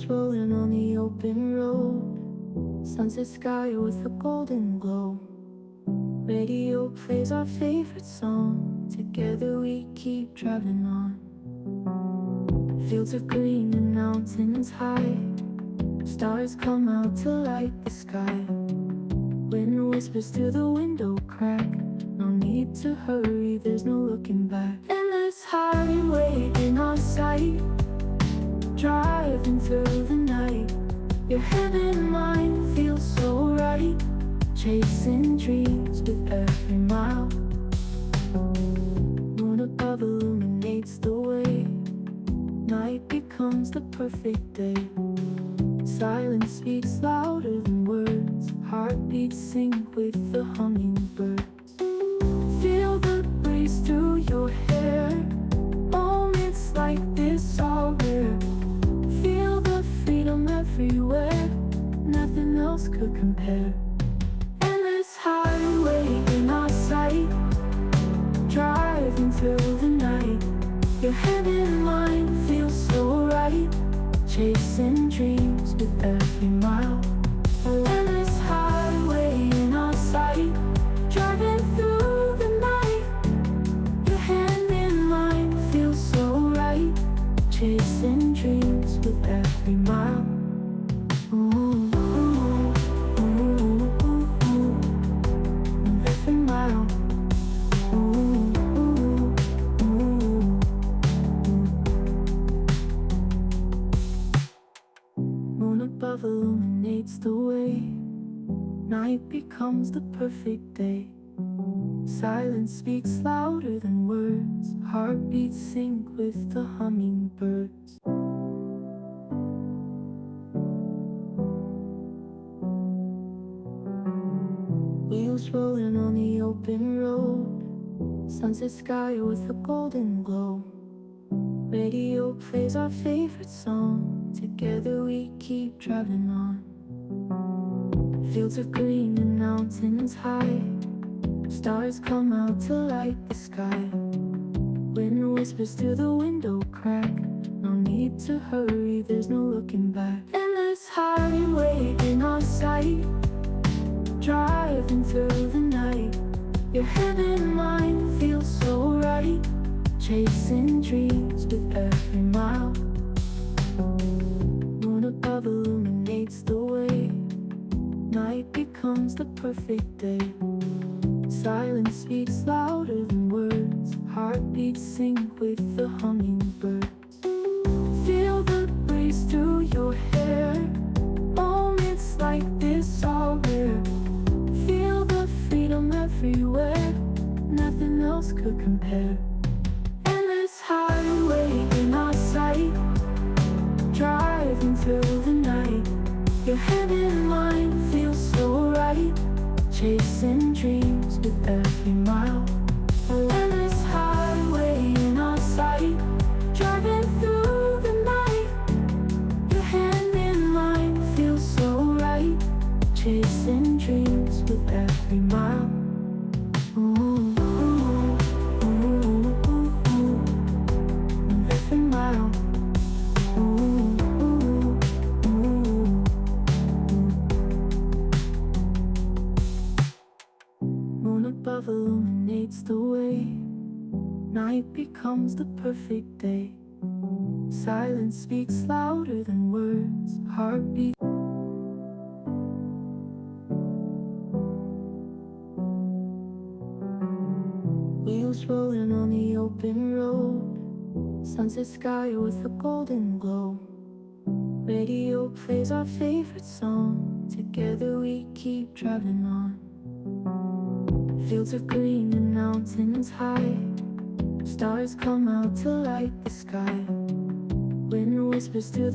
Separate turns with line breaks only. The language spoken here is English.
Wheels rolling on the open road, sunset sky with a golden glow. Radio plays our favorite song, together we keep driving on. Fields of green and mountains high, stars come out to light the sky. Wind whispers through the window crack, no need to hurry, there's no looking back. Endless highway in our sight, driving through the night. Your head and mind feel so right, chasing dreams with every mile. Moon above illuminates the way, night becomes the perfect day. Silence speaks louder than words, heartbeats sync with the hummingbirds. Feel the breeze through your hair, moments like this are rare. Feel the freedom everywhere, nothing else could compare. Endless highway in our sight, driving through the night. Your head and mind feel so right, chasing dreams with every mile. Endless highway in our sight, driving through the night. Your hand in mine feels so right, chasing dreams with every mile. Ooh, ooh, ooh, ooh, ooh. Every mile. Ooh, ooh, ooh. Moon above illuminates the way, night becomes the perfect day. Silence speaks louder than words, heartbeats sync with the hummingbirds. Wheels rolling on the open road, sunset sky with a golden glow. Radio plays our favorite song, together we keep driving on. Fields of green and mountains high, stars come out to light the sky. Wind whispers through the window crack, no need to hurry, there's no looking back. Endless highway in our sight, driving through the night. Your head and mind feel so right, chasing dreams with every mile. Moon above illuminates the way, night becomes the perfect day. Silence speaks louder than words, heartbeats sync with the hummingbirds. Feel the breeze through your hair, moments like this are rare. Feel the freedom everywhere, nothing else could compare. Endless highway in our sight, driving through the night. Your head and mind feel so right, chasing dreams with every mile. Endless highway in our sight, driving through the night. Your hand in mine feels so right, chasing dreams with every mile. Ooh, ooh, ooh, ooh, ooh. Every mile. Ooh, ooh, ooh. Moon above illuminates the way, night becomes the perfect day. Silence speaks louder than words, heartbeat. Wheels rolling on the open road, sunset sky with a golden glow. Radio plays our favorite song, together we keep driving on. Fields of green and mountains high, stars come out to light the sky. Wind whispers through the